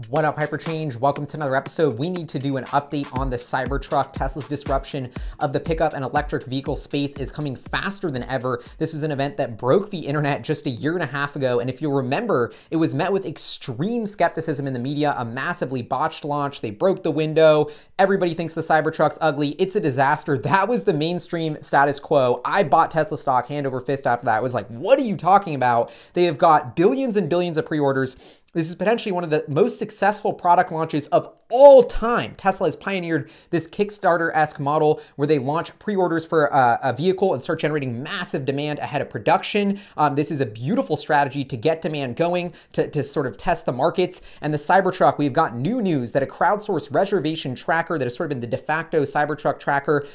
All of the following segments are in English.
What up, Hyperchange? Welcome to another episode. We need to do an update on the Cybertruck. Tesla's disruption of the pickup and electric vehicle space is coming faster than ever. This was an event that broke the internet just a year and a half ago, and if you'll remember, it was met with extreme skepticism in the media, a massively botched launch. They broke the window. Everybody thinks the Cybertruck's ugly. It's a disaster. That was the mainstream status quo. I bought Tesla stock hand over fist after that. I was like, what are you talking about? They have got billions and billions of pre-orders. This is potentially one of the most successful product launches of all time. Tesla has pioneered this Kickstarter-esque model where they launch pre-orders for a vehicle and start generating massive demand ahead of production. This is a beautiful strategy to get demand going, to sort of test the markets. And the Cybertruck, we've got new news that a crowdsourced reservation tracker that has sort of been the de facto Cybertruck tracker,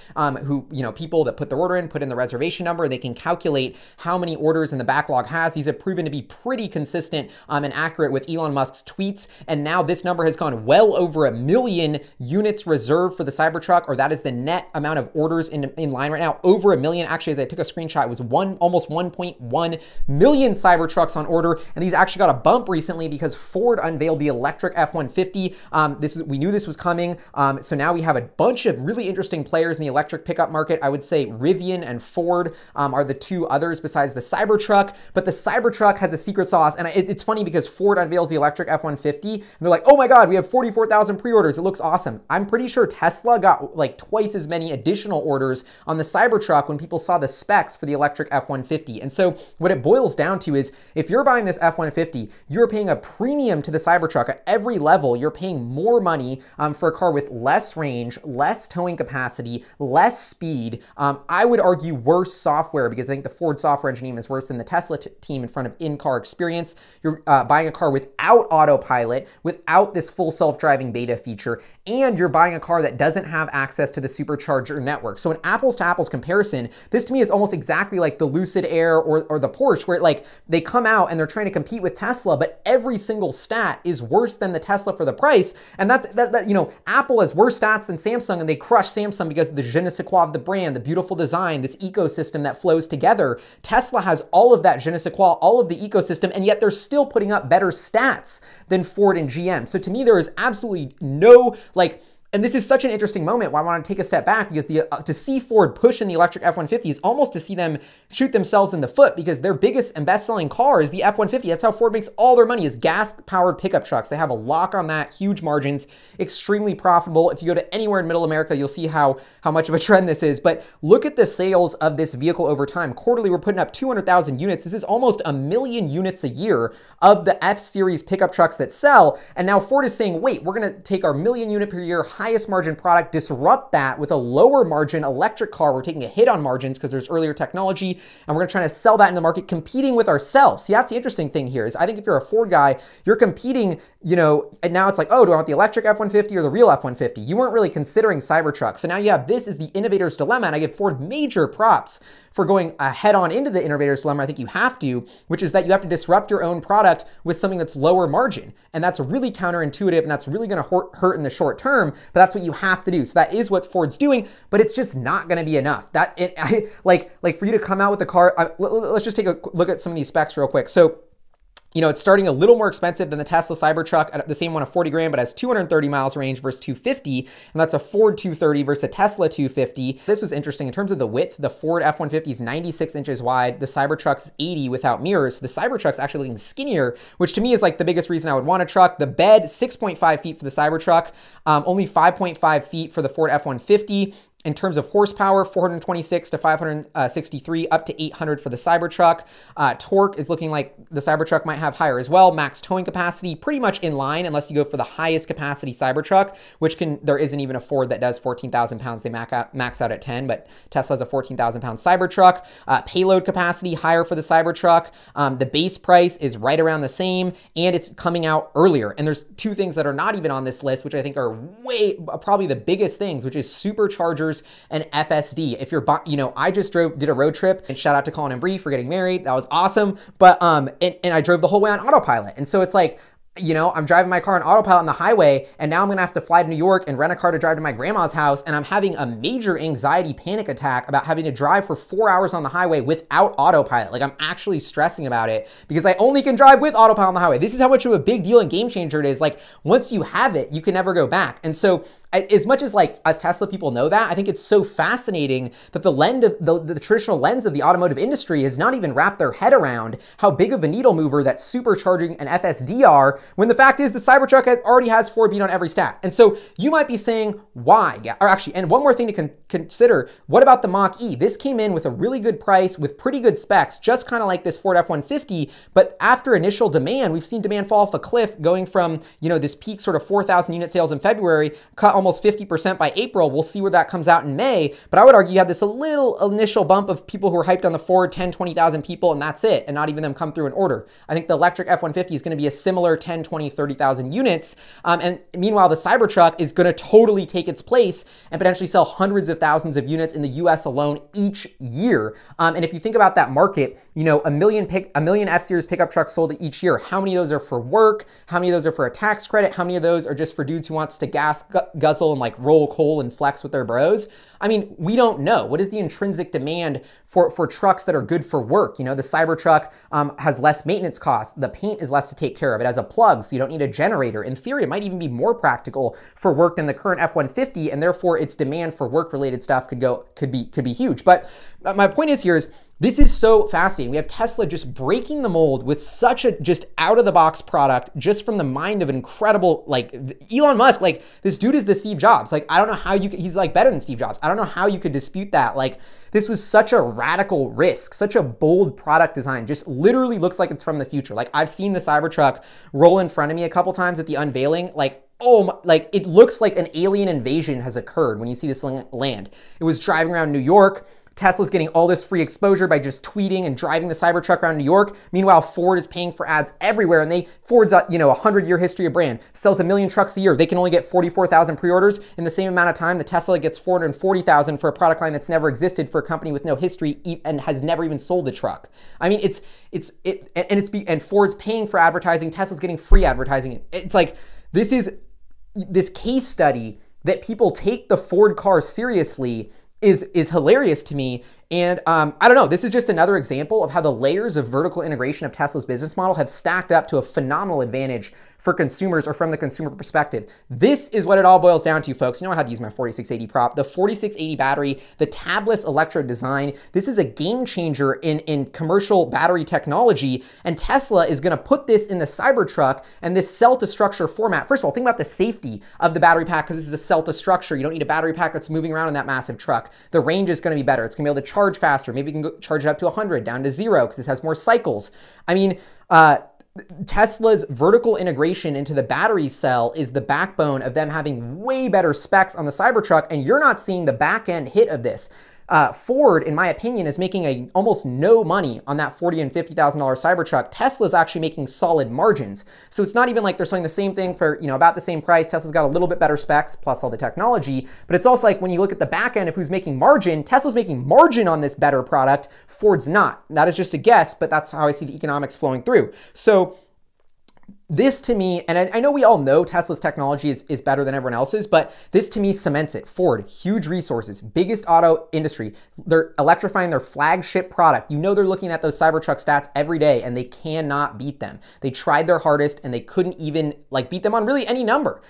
people that put their order in, put in the reservation number, they can calculate how many orders in the backlog has. These have proven to be pretty consistent and accurate with Elon Musk's tweets, and now this number has gone well over 1 million units reserved for the Cybertruck, or that is the net amount of orders in line right now, over 1 million. Actually, as I took a screenshot, it was almost 1.1 million Cybertrucks on order, and these actually got a bump recently because Ford unveiled the electric F-150. We knew this was coming, so now we have a bunch of really interesting players in the electric pickup market. I would say Rivian and Ford are the two others besides the Cybertruck, but the Cybertruck has a secret sauce, and it's funny because Ford unveils the electric F-150, and they're like, oh my God, we have 44,000 pre-orders. It looks awesome. I'm pretty sure Tesla got like twice as many additional orders on the Cybertruck when people saw the specs for the electric F-150. And so what it boils down to is if you're buying this F-150, you're paying a premium to the Cybertruck at every level. You're paying more money for a car with less range, less towing capacity, less speed. I would argue worse software, because I think the Ford software engineering is worse than the Tesla team in front of in-car experience. You're buying a car without Autopilot, without this full self-driving beta feature, and you're buying a car that doesn't have access to the Supercharger network. So an apples to apples comparison, this to me is almost exactly like the Lucid Air or the Porsche, where like they come out and they're trying to compete with Tesla, but every single stat is worse than the Tesla for the price. And that's Apple has worse stats than Samsung, and they crush Samsung because of the je ne sais quoi of the brand, the beautiful design, this ecosystem that flows together. Tesla has all of that je ne sais quoi, all of the ecosystem, and yet they're still putting up better stats than Ford and GM. So to me, there is absolutely no, and this is such an interesting moment where I want to take a step back, because to see Ford push in the electric F-150 is almost to see them shoot themselves in the foot, because their biggest and best-selling car is the F-150. That's how Ford makes all their money, is gas-powered pickup trucks. They have a lock on that, huge margins, extremely profitable. If you go to anywhere in Middle America, you'll see how much of a trend this is. But look at the sales of this vehicle over time. Quarterly, we're putting up 200,000 units. This is almost 1 million units a year of the F-Series pickup trucks that sell. And now Ford is saying, wait, we're going to take our 1 million unit per year highest margin product, disrupt that with a lower margin electric car. We're taking a hit on margins because there's earlier technology, and we're going to try to sell that in the market, competing with ourselves. See, that's the interesting thing here, is I think if you're a Ford guy, you're competing, and now it's like, oh, do I want the electric F-150 or the real F-150? You weren't really considering Cybertruck. So now you have this is the innovator's dilemma, and I give Ford major props for going head on into the innovator's dilemma. I think you have to, which is that you have to disrupt your own product with something that's lower margin. And that's really counterintuitive, and that's really going to hurt in the short term, but that's what you have to do. So that is what Ford's doing, but it's just not going to be enough. For you to come out with a car, let's just take a look at some of these specs real quick. So, it's starting a little more expensive than the Tesla Cybertruck, the same one of 40 grand, but has 230 miles range versus 250, and that's a Ford 230 versus a Tesla 250. This was interesting. In terms of the width, the Ford F-150 is 96 inches wide, the Cybertruck's 80 without mirrors. So the Cybertruck's actually looking skinnier, which to me is like the biggest reason I would want a truck. The bed, 6.5 feet for the Cybertruck, only 5.5 feet for the Ford F-150. In terms of horsepower, 426 to 563, up to 800 for the Cybertruck. Torque is looking like the Cybertruck might have higher as well. Max towing capacity, pretty much in line, unless you go for the highest capacity Cybertruck, there isn't even a Ford that does 14,000 pounds. They max out at 10, but Tesla has a 14,000 pound Cybertruck. Payload capacity, higher for the Cybertruck. The base price is right around the same, and it's coming out earlier. And there's two things that are not even on this list, which I think are probably the biggest things, which is Superchargers and Fsd. If you're, I just did a road trip, and shout out to Colin and Bree for getting married. That was awesome. But, and I drove the whole way on Autopilot. And so it's like, you know, I'm driving my car on autopilot on the highway, and now I'm gonna have to fly to New York and rent a car to drive to my grandma's house, and I'm having a major anxiety panic attack about having to drive for 4 hours on the highway without autopilot. Like, I'm actually stressing about it because I only can drive with autopilot on the highway. This is how much of a big deal and game changer it is. Like, once you have it, you can never go back. And so as much as like as Tesla people know that, I think it's so fascinating that the traditional lens of the automotive industry has not even wrapped their head around how big of a needle mover that supercharging and FSD are, when the fact is the Cybertruck already has Ford beat on every stat. And so you might be saying, why? Or actually, and one more thing to consider, what about the Mach-E? This came in with a really good price, with pretty good specs, just kind of like this Ford F-150, but after initial demand, we've seen demand fall off a cliff, going from, you know, this peak sort of 4,000 unit sales in February, cut almost 50% by April. We'll see where that comes out in May, but I would argue you have this a little initial bump of people who are hyped on the Ford, 10, 20,000 people, and that's it, and not even them come through an order. I think the electric F-150 is going to be a similar 10, 20, 30,000 units, and meanwhile, the Cybertruck is going to totally take its place and potentially sell hundreds of thousands of units in the US alone each year. And if you think about that market, you know, a million F-Series pickup trucks sold each year. How many of those are for work? How many of those are for a tax credit? How many of those are just for dudes who wants to guzzle and like roll coal and flex with their bros? I mean, we don't know. What is the intrinsic demand for trucks that are good for work? You know, the Cybertruck has less maintenance costs. The paint is less to take care of. It has a plug, so you don't need a generator. In theory, it might even be more practical for work than the current F-150, and therefore its demand for work-related stuff could be huge. But my point is here is, this is so fascinating. We have Tesla just breaking the mold with such a just out-of-the-box product, just from the mind of an incredible, like, Elon Musk. Like, this dude is the Steve Jobs. Like, I don't know how you could, he's like better than Steve Jobs. I don't know how you could dispute that. Like, this was such a radical risk, such a bold product design, just literally looks like it's from the future. Like, I've seen the Cybertruck roll in front of me a couple times at the unveiling. Like, oh my, like, it looks like an alien invasion has occurred when you see this land. It was driving around New York. Tesla's getting all this free exposure by just tweeting and driving the Cybertruck around New York. Meanwhile, Ford is paying for ads everywhere, and Ford's a, you know, 100-year history of brand, sells 1 million trucks a year. They can only get 44,000 pre-orders in the same amount of time. The Tesla gets 440,000 for a product line that's never existed for a company with no history and has never even sold a truck. I mean, and Ford's paying for advertising. Tesla's getting free advertising. It's like, this is this case study that people take the Ford car seriously is hilarious to me. And I don't know, this is just another example of how the layers of vertical integration of Tesla's business model have stacked up to a phenomenal advantage for consumers, or from the consumer perspective. This is what it all boils down to, folks. You know how to use my 4680 prop. The 4680 battery, the tabless electrode design, this is a game changer in commercial battery technology, and Tesla is gonna put this in the Cybertruck and this cell-to-structure format. First of all, think about the safety of the battery pack, because this is a cell-to-structure. You don't need a battery pack that's moving around in that massive truck. The range is gonna be better. It's gonna be able to charge faster. Maybe you can go charge it up to 100, down to 0, because this has more cycles. I mean, Tesla's vertical integration into the battery cell is the backbone of them having way better specs on the Cybertruck, and you're not seeing the back end hit of this. Ford, in my opinion, is making almost no money on that $40,000 and $50,000 Cybertruck. Tesla's actually making solid margins. So it's not even like they're selling the same thing for, you know, about the same price. Tesla's got a little bit better specs plus all the technology, but it's also like when you look at the back end of who's making margin, Tesla's making margin on this better product. Ford's not. That is just a guess, but that's how I see the economics flowing through. So this to me, and I know we all know Tesla's technology is better than everyone else's, but this to me cements it. Ford, huge resources, biggest auto industry. They're electrifying their flagship product. You know they're looking at those Cybertruck stats every day, and they cannot beat them. They tried their hardest, and they couldn't even like beat them on really any number.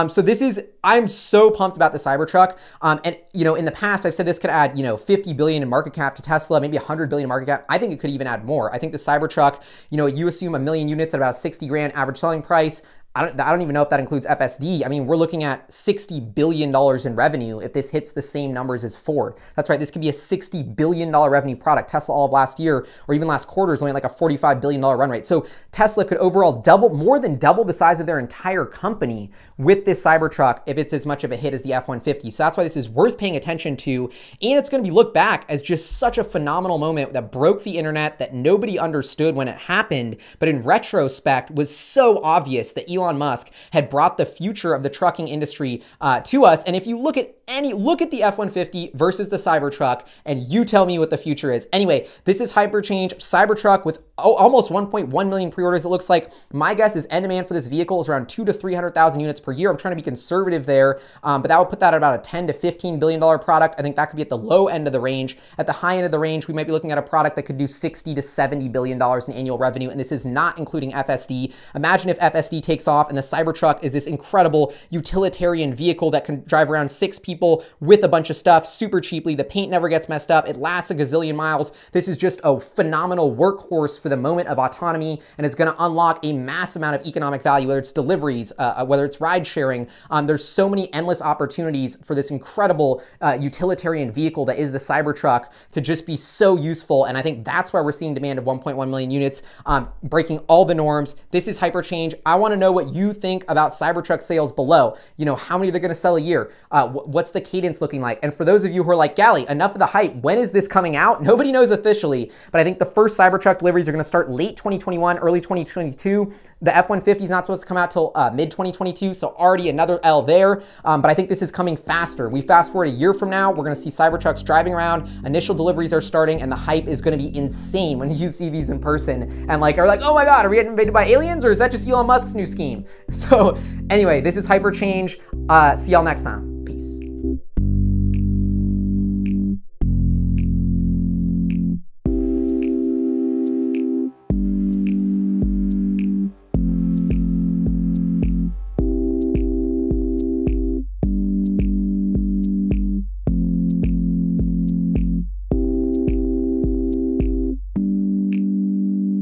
So this is, I'm so pumped about the Cybertruck. And you know, in the past, I've said this could add, you know, 50 billion in market cap to Tesla, maybe 100 billion in market cap. I think it could even add more. I think the Cybertruck, you know, you assume 1 million units at about 60 grand average selling price. I don't even know if that includes FSD. I mean, we're looking at $60 billion in revenue if this hits the same numbers as Ford. That's right, this could be a $60 billion revenue product. Tesla all of last year, or even last quarter, is only like a $45 billion run rate. So Tesla could overall more than double the size of their entire company with this Cybertruck if it's as much of a hit as the F-150. So that's why this is worth paying attention to. And it's gonna be looked back as just such a phenomenal moment that broke the internet, that nobody understood when it happened, but in retrospect was so obvious that Elon Musk had brought the future of the trucking industry to us. And if you look at look at the F-150 versus the Cybertruck, and you tell me what the future is. Anyway, this is Hyperchange Cybertruck with almost 1.1 million pre-orders. It looks like. My guess is end demand for this vehicle is around 200,000 to 300,000 units per year. I'm trying to be conservative there, but that would put that at about a $10 to $15 billion product. I think that could be at the low end of the range. At the high end of the range, we might be looking at a product that could do $60 to $70 billion in annual revenue, and this is not including FSD. Imagine if FSD takes off and the Cybertruck is this incredible utilitarian vehicle that can drive around 6 people with a bunch of stuff super cheaply. The paint never gets messed up. It lasts a gazillion miles. This is just a phenomenal workhorse for the moment of autonomy, and it's going to unlock a massive amount of economic value, whether it's deliveries, whether it's ride sharing. There's so many endless opportunities for this incredible utilitarian vehicle that is the Cybertruck to just be so useful, and I think that's why we're seeing demand of 1.1 million units, breaking all the norms. This is Hyperchange. I want to know what you think about Cybertruck sales below. You know, how many they're going to sell a year? What's the cadence looking like? And for those of you who are like, Gally, enough of the hype. When is this coming out? Nobody knows officially, but I think the first Cybertruck deliveries are going to start late 2021, early 2022. The F-150 is not supposed to come out till mid-2022, so already another L there, but I think this is coming faster. We fast forward a year from now, we're going to see Cybertrucks driving around, initial deliveries are starting, and the hype is going to be insane when you see these in person and are like, oh my God, are we getting invaded by aliens, or is that just Elon Musk's new scheme? So anyway, this is Hyperchange. See y'all next time.